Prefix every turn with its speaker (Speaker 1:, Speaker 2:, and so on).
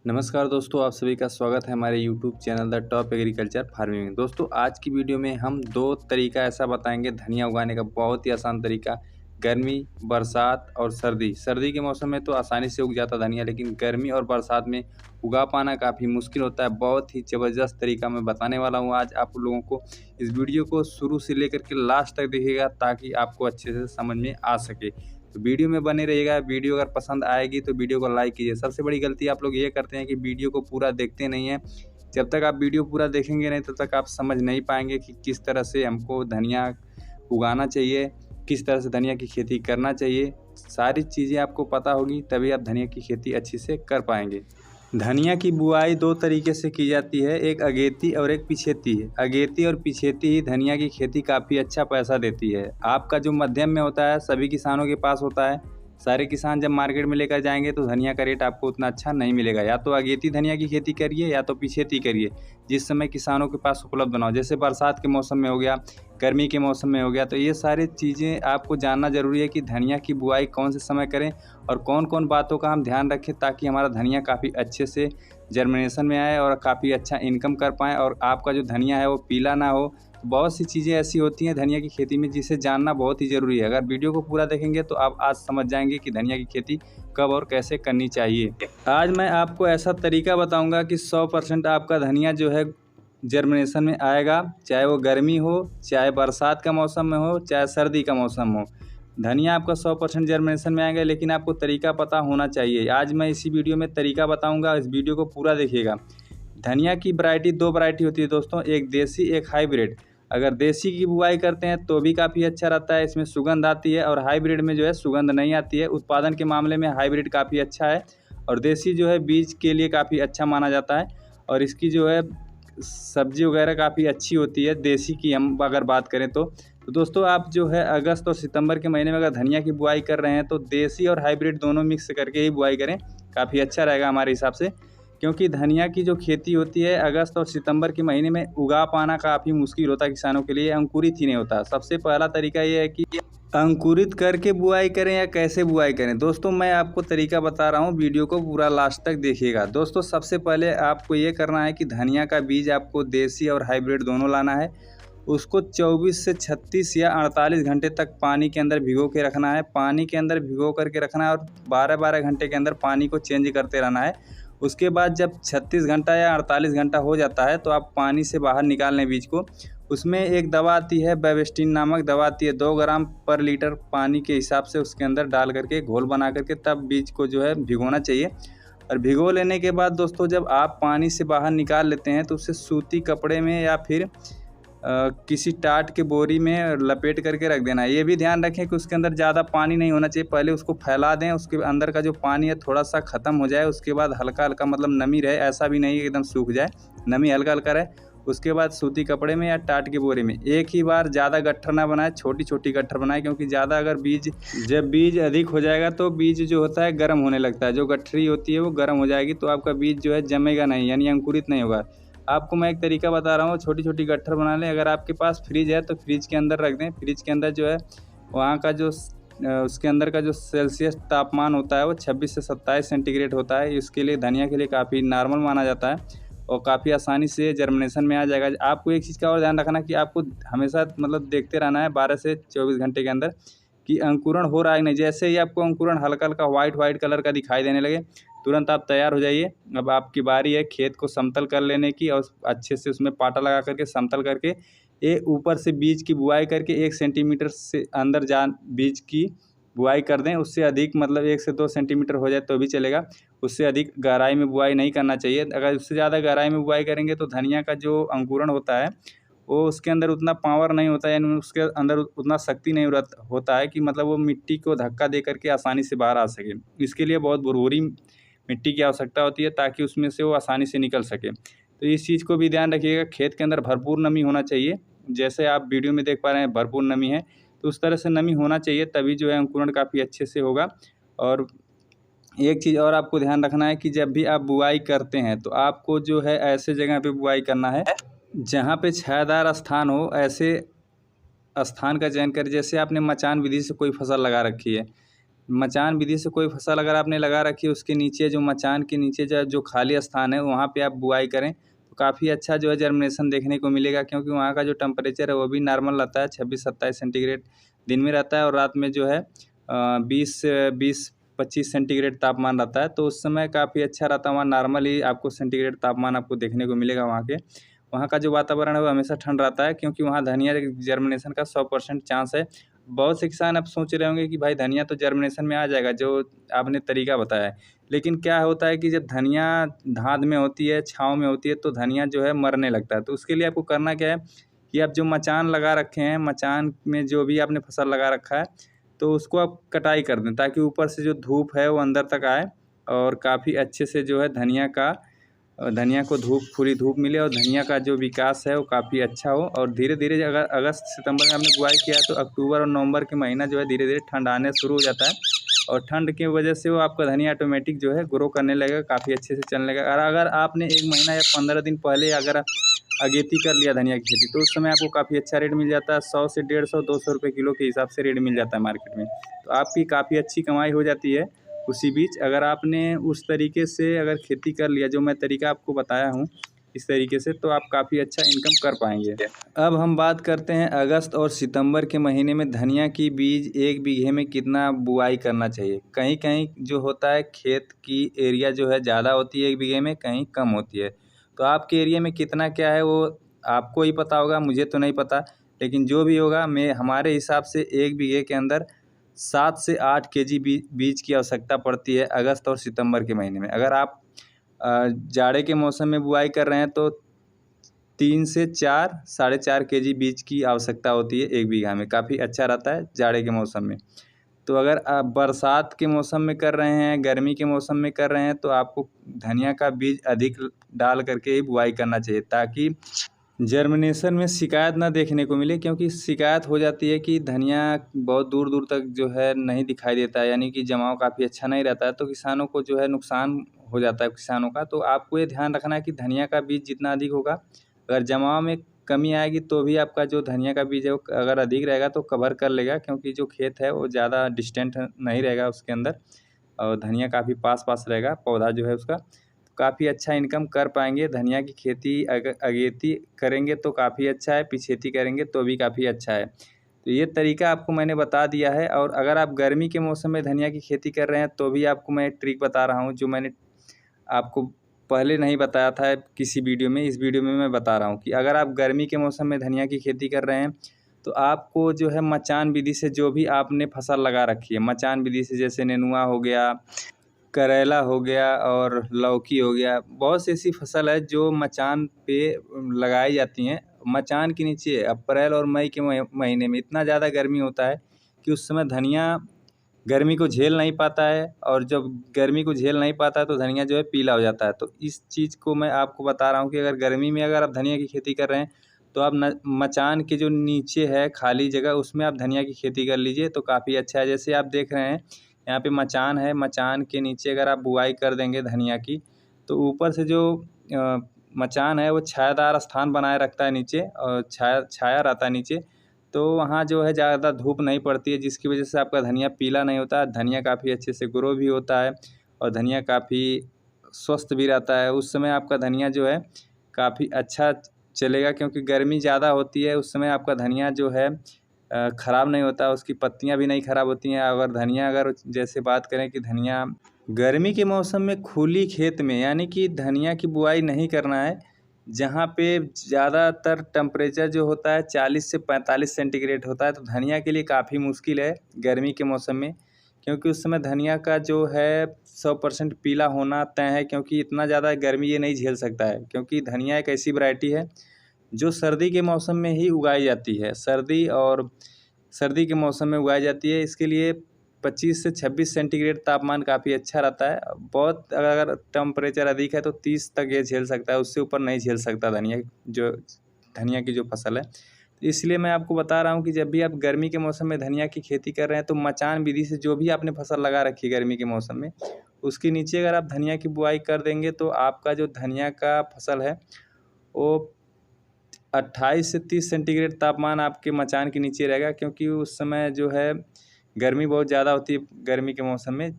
Speaker 1: नमस्कार दोस्तों, आप सभी का स्वागत है हमारे YouTube channel the top agriculture farming में। दोस्तों, आज की वीडियो में हम दो तरीका ऐसा बताएंगे धनिया उगाने का, बहुत ही आसान तरीका। गर्मी, बरसात और सर्दी। सर्दी के मौसम में तो आसानी से उग जाता धनिया, लेकिन गर्मी और बरसात में उगा पाना काफ़ी मुश्किल होता है। बहुत ही ज़बरदस्त तरीका मैं बताने वाला हूँ आज आप लोगों को। इस वीडियो को शुरू से लेकर के लास्ट तक देखिएगा ताकि आपको अच्छे से समझ में आ सके। तो वीडियो में बने रहिएगा। वीडियो अगर पसंद आएगी तो वीडियो को लाइक कीजिए। सबसे बड़ी गलती आप लोग ये करते हैं कि वीडियो को पूरा देखते नहीं हैं। जब तक आप वीडियो पूरा देखेंगे नहीं तब तक आप समझ नहीं पाएंगे कि किस तरह से हमको धनिया उगाना चाहिए, किस तरह से धनिया की खेती करना चाहिए। सारी चीज़ें आपको पता होगी तभी आप धनिया की खेती अच्छी से कर पाएंगे। धनिया की बुआई दो तरीके से की जाती है, एक अगेती और एक पिछेती है। अगेती और पिछेती ही धनिया की खेती काफ़ी अच्छा पैसा देती है। आपका जो मध्यम में होता है सभी किसानों के पास होता है। सारे किसान जब मार्केट में लेकर जाएंगे तो धनिया का रेट आपको उतना अच्छा नहीं मिलेगा। या तो अगेती धनिया की खेती करिए या तो पिछेती करिए, जिस समय किसानों के पास उपलब्ध ना हो। जैसे बरसात के मौसम में हो गया, गर्मी के मौसम में हो गया। तो ये सारी चीज़ें आपको जानना ज़रूरी है कि धनिया की बुआई कौन से समय करें और कौन कौन बातों का हम ध्यान रखें ताकि हमारा धनिया काफ़ी अच्छे से जर्मिनेशन में आए और काफ़ी अच्छा इनकम कर पाएँ और आपका जो धनिया है वो पीला ना हो। तो बहुत सी चीज़ें ऐसी होती हैं धनिया की खेती में जिसे जानना बहुत ही ज़रूरी है। अगर वीडियो को पूरा देखेंगे तो आप आज समझ जाएंगे कि धनिया की खेती कब और कैसे करनी चाहिए। आज मैं आपको ऐसा तरीका बताऊंगा कि 100% आपका धनिया जो है जर्मिनेशन में आएगा, चाहे वो गर्मी हो, चाहे बरसात का मौसम में हो, चाहे सर्दी का मौसम हो। धनिया आपका 100% जर्मिनेशन में आएगा, लेकिन आपको तरीका पता होना चाहिए। आज मैं इसी वीडियो में तरीका बताऊंगा, इस वीडियो को पूरा देखिएगा। धनिया की वैरायटी दो वैरायटी होती है दोस्तों, एक देसी एक हाइब्रिड। अगर देसी की बुआई करते हैं तो भी काफ़ी अच्छा रहता है, इसमें सुगंध आती है। और हाइब्रिड में जो है सुगंध नहीं आती है। उत्पादन के मामले में हाइब्रिड काफ़ी अच्छा है और देसी जो है बीज के लिए काफ़ी अच्छा माना जाता है। और इसकी जो है सब्जी वगैरह काफ़ी अच्छी होती है देसी की हम अगर बात करें तो दोस्तों आप जो है अगस्त और सितंबर के महीने में अगर धनिया की बुआई कर रहे हैं तो देसी और हाइब्रिड दोनों मिक्स करके ही बुआई करें, काफ़ी अच्छा रहेगा हमारे हिसाब से। क्योंकि धनिया की जो खेती होती है अगस्त और सितंबर के महीने में उगा पाना काफ़ी मुश्किल होता है किसानों के लिए, अंकुरित ही नहीं होता। सबसे पहला तरीका ये है कि अंकुरित करके बुआई करें या कैसे बुआई करें। दोस्तों मैं आपको तरीका बता रहा हूँ, वीडियो को पूरा लास्ट तक देखिएगा। दोस्तों सबसे पहले आपको ये करना है कि धनिया का बीज आपको देसी और हाइब्रिड दोनों लाना है। उसको 24 से 36 या 48 घंटे तक पानी के अंदर भिगो के रखना है। पानी के अंदर भिगो करके रखना है और 12-12 घंटे के अंदर पानी को चेंज करते रहना है। उसके बाद जब 36 घंटा या 48 घंटा हो जाता है तो आप पानी से बाहर निकाल लें बीज को। उसमें एक दवा आती है, बेविस्टिन नामक दवा आती है, 2 ग्राम पर लीटर पानी के हिसाब से उसके अंदर डाल करके घोल बना करके तब बीज को जो है भिगोना चाहिए। और भिगो लेने के बाद दोस्तों जब आप पानी से बाहर निकाल लेते हैं तो उसे सूती कपड़े में या फिर किसी टाट के बोरी में लपेट करके रख देना है। ये भी ध्यान रखें कि उसके अंदर ज़्यादा पानी नहीं होना चाहिए। पहले उसको फैला दें, उसके अंदर का जो पानी है थोड़ा सा ख़त्म हो जाए, उसके बाद हल्का हल्का मतलब नमी रहे, ऐसा भी नहीं एकदम सूख जाए, नमी हल्का हल्का रहे। उसके बाद सूती कपड़े में या टाट के बोरे में एक ही बार ज़्यादा गट्ठर ना बनाए, छोटी छोटी गट्ठर बनाए। क्योंकि ज़्यादा अगर जब बीज अधिक हो जाएगा तो बीज जो होता है गर्म होने लगता है, जो गठरी होती है वो गर्म हो जाएगी तो आपका बीज जो है जमेगा नहीं, यानी अंकुरित नहीं होगा। आपको मैं एक तरीका बता रहा हूँ, छोटी छोटी गट्ठर बना लें। अगर आपके पास फ्रिज है तो फ्रिज के अंदर रख दें। फ्रिज के अंदर जो है वहाँ का जो उसके अंदर का जो सेल्सियस तापमान होता है वो 26 से 27 सेंटीग्रेड होता है। इसके लिए धनिया के लिए काफ़ी नॉर्मल माना जाता है और काफ़ी आसानी से जर्मिनेशन में आ जाएगा। आपको एक चीज़ का और ध्यान रखना कि आपको हमेशा मतलब देखते रहना है 12 से 24 घंटे के अंदर कि अंकुरण हो रहा है नहीं। जैसे ही आपको अंकुरण हल्का हल्का वाइट कलर का दिखाई देने लगे तुरंत आप तैयार हो जाइए। अब आपकी बारी है खेत को समतल कर लेने की और अच्छे से उसमें पाटा लगा करके समतल करके ऊपर से बीज की बुआई करके 1 सेंटीमीटर से अंदर बीज की बुआई कर दें। उससे अधिक मतलब 1 से 2 सेंटीमीटर हो जाए तो भी चलेगा। उससे अधिक गहराई में बुआई नहीं करना चाहिए। अगर उससे ज़्यादा गहराई में बुआई करेंगे तो धनिया का जो अंकुरण होता है वो उसके अंदर उतना पावर नहीं होता है, यानी उसके अंदर उतना शक्ति नहीं होता है कि मतलब वो मिट्टी को धक्का दे करके आसानी से बाहर आ सके। इसके लिए बहुत भुरभुरी मिट्टी की आवश्यकता होती है ताकि उसमें से वो आसानी से निकल सके। तो इस चीज़ को भी ध्यान रखिएगा। खेत के अंदर भरपूर नमी होना चाहिए, जैसे आप वीडियो में देख पा रहे हैं भरपूर नमी है, तो उस तरह से नमी होना चाहिए, तभी जो है अंकुरण काफ़ी अच्छे से होगा। और एक चीज़ और आपको ध्यान रखना है कि जब भी आप बुआई करते हैं तो आपको जो है ऐसे जगह पे बुआई करना है जहाँ पे छायादार स्थान हो। ऐसे स्थान का चयन करें, जैसे आपने मचान विधि से कोई फसल लगा रखी है मचान विधि से कोई फसल अगर आपने लगा रखी है, उसके नीचे जो मचान के नीचे जो खाली स्थान है वहाँ पे आप बुआई करें तो काफ़ी अच्छा जो है जर्मिनेशन देखने को मिलेगा, क्योंकि वहाँ का जो टेम्परेचर है वो भी नॉर्मल रहता है, 26-27 सेंटीग्रेड दिन में रहता है और रात में जो है 20-25 सेंटीग्रेड तापमान रहता है। तो उस समय काफ़ी अच्छा रहता है, वहाँ नॉर्मली आपको सेंटीग्रेड तापमान आपको देखने को मिलेगा। वहाँ का जो वातावरण है वो हमेशा ठंड रहता है, क्योंकि वहाँ धनिया जर्मिनेशन का 100% चांस है। बहुत से किसान अब सोच रहे होंगे कि भाई धनिया तो जर्मिनेशन में आ जाएगा, जो आपने तरीका बताया है। लेकिन क्या होता है कि जब धनिया धाद में होती है, छाँव में होती है, तो धनिया जो है मरने लगता है। तो उसके लिए आपको करना क्या है कि आप जो मचान लगा रखे हैं, मचान में जो भी आपने फसल लगा रखा है, तो उसको आप कटाई कर दें, ताकि ऊपर से जो धूप है वो अंदर तक आए और काफ़ी अच्छे से जो है धनिया को पूरी धूप मिले और धनिया का जो विकास है वो काफ़ी अच्छा हो। और धीरे धीरे अगर अगस्त सितंबर में हमने बुआई किया है तो अक्टूबर और नवंबर के महीना जो है धीरे धीरे ठंड आने शुरू हो जाता है, और ठंड की वजह से वो आपका धनिया ऑटोमेटिक जो है ग्रो करने लगेगा, काफ़ी अच्छे से चलने लगेगा। और अगर आपने 1 महीना या 15 दिन पहले अगर अगेती कर लिया धनिया की खेती, तो उस समय आपको काफ़ी अच्छा रेट मिल जाता है, 100 से 150-200 रुपये किलो के हिसाब से रेट मिल जाता है मार्केट में। तो आपकी काफ़ी अच्छी कमाई हो जाती है उसी बीच, अगर आपने उस तरीके से अगर खेती कर लिया जो मैं तरीका आपको बताया हूँ इस तरीके से, तो आप काफ़ी अच्छा इनकम कर पाएंगे। अब हम बात करते हैं अगस्त और सितंबर के महीने में धनिया की बीज 1 बीघे में कितना बुआई करना चाहिए। कहीं कहीं जो होता है खेत की एरिया जो है ज़्यादा होती है 1 बीघे में, कहीं कम होती है। तो आपके एरिया में कितना क्या है वो आपको ही पता होगा, मुझे तो नहीं पता। लेकिन जो भी होगा, मैं हमारे हिसाब से 1 बीघे के अंदर 7 से 8 केजी बीज की आवश्यकता पड़ती है अगस्त और सितंबर के महीने में। अगर आप जाड़े के मौसम में बुआई कर रहे हैं तो 3 से 4 साढ़े 4 केजी बीज की आवश्यकता होती है 1 बीघा में, काफ़ी अच्छा रहता है जाड़े के मौसम में। तो अगर आप बरसात के मौसम में कर रहे हैं, गर्मी के मौसम में कर रहे हैं, तो आपको धनिया का बीज अधिक डाल करके ही बुआई करना चाहिए, ताकि जर्मिनेशन में शिकायत ना देखने को मिले। क्योंकि शिकायत हो जाती है कि धनिया बहुत दूर दूर तक जो है नहीं दिखाई देता है, यानी कि जमाव काफ़ी अच्छा नहीं रहता है, तो किसानों को जो है नुकसान हो जाता है किसानों का। तो आपको ये ध्यान रखना है कि धनिया का बीज जितना अधिक होगा, अगर जमाव में कमी आएगी तो भी आपका जो धनिया का बीज है वो अगर अधिक रहेगा तो कवर कर लेगा, क्योंकि जो खेत है वो ज़्यादा डिस्टेंट नहीं रहेगा उसके अंदर, और धनिया काफ़ी पास पास रहेगा पौधा जो है उसका। काफ़ी अच्छा इनकम कर पाएंगे। धनिया की खेती अगर अगेती करेंगे तो काफ़ी अच्छा है, पिछेती करेंगे तो भी काफ़ी अच्छा है। तो ये तरीका आपको मैंने बता दिया है। और अगर आप गर्मी के मौसम में धनिया की खेती कर रहे हैं तो भी आपको मैं ट्रिक बता रहा हूँ, जो मैंने आपको पहले नहीं बताया था किसी वीडियो में। इस वीडियो में मैं बता रहा हूँ कि अगर आप गर्मी के मौसम में धनिया की खेती कर रहे हैं तो आपको जो है मचान विधि से जो भी आपने फसल लगा रखी है, मचान विधि से जैसे नेनुआ हो गया, करेला हो गया और लौकी हो गया, बहुत सी ऐसी फसल है जो मचान पे लगाई जाती हैं। मचान के नीचे अप्रैल और मई के महीने में इतना ज़्यादा गर्मी होता है कि उस समय धनिया गर्मी को झेल नहीं पाता है, और जब गर्मी को झेल नहीं पाता है तो धनिया जो है पीला हो जाता है। तो इस चीज़ को मैं आपको बता रहा हूँ कि अगर गर्मी में अगर आप धनिया की खेती कर रहे हैं तो आप मचान के जो नीचे है खाली जगह, उसमें आप धनिया की खेती कर लीजिए तो काफ़ी अच्छा है। जैसे आप देख रहे हैं यहाँ पे मचान है, मचान के नीचे अगर आप बुआई कर देंगे धनिया की, तो ऊपर से जो मचान है वो छायादार स्थान बनाए रखता है नीचे, और छाया रहता है नीचे, तो वहाँ जो है ज़्यादा धूप नहीं पड़ती है, जिसकी वजह से आपका धनिया पीला नहीं होता है। धनिया काफ़ी अच्छे से ग्रो भी होता है और धनिया काफ़ी स्वस्थ भी रहता है। उस समय आपका धनिया जो है काफ़ी अच्छा चलेगा, क्योंकि गर्मी ज़्यादा होती है उस समय आपका धनिया जो है ख़राब नहीं होता, उसकी पत्तियां भी नहीं ख़राब होती हैं। अगर जैसे बात करें कि धनिया गर्मी के मौसम में खुली खेत में, यानी कि धनिया की बुआई नहीं करना है जहाँ पे ज़्यादातर टेम्परेचर जो होता है 40 से 45 सेंटीग्रेड होता है, तो धनिया के लिए काफ़ी मुश्किल है गर्मी के मौसम में, क्योंकि उस समय धनिया का जो है 100% पीला होना तय है, क्योंकि इतना ज़्यादा गर्मी ये नहीं झेल सकता है। क्योंकि धनिया एक ऐसी वैरायटी है जो सर्दी के मौसम में ही उगाई जाती है, सर्दी के मौसम में उगाई जाती है। इसके लिए 25 से 26 सेंटीग्रेड तापमान काफ़ी अच्छा रहता है। बहुत अगर टेम्परेचर अधिक है तो 30 तक ये झेल सकता है, उससे ऊपर नहीं झेल सकता धनिया की जो फसल है। तो इसलिए मैं आपको बता रहा हूँ कि जब भी आप गर्मी के मौसम में धनिया की खेती कर रहे हैं तो मचान विधि से जो भी आपने फसल लगा रखी है गर्मी के मौसम में, उसके नीचे अगर आप धनिया की बुआई कर देंगे तो आपका जो धनिया का फसल है वो 28 से 30 सेंटीग्रेड तापमान आपके मचान के नीचे रहेगा, क्योंकि उस समय जो है गर्मी बहुत ज़्यादा होती है गर्मी के मौसम में,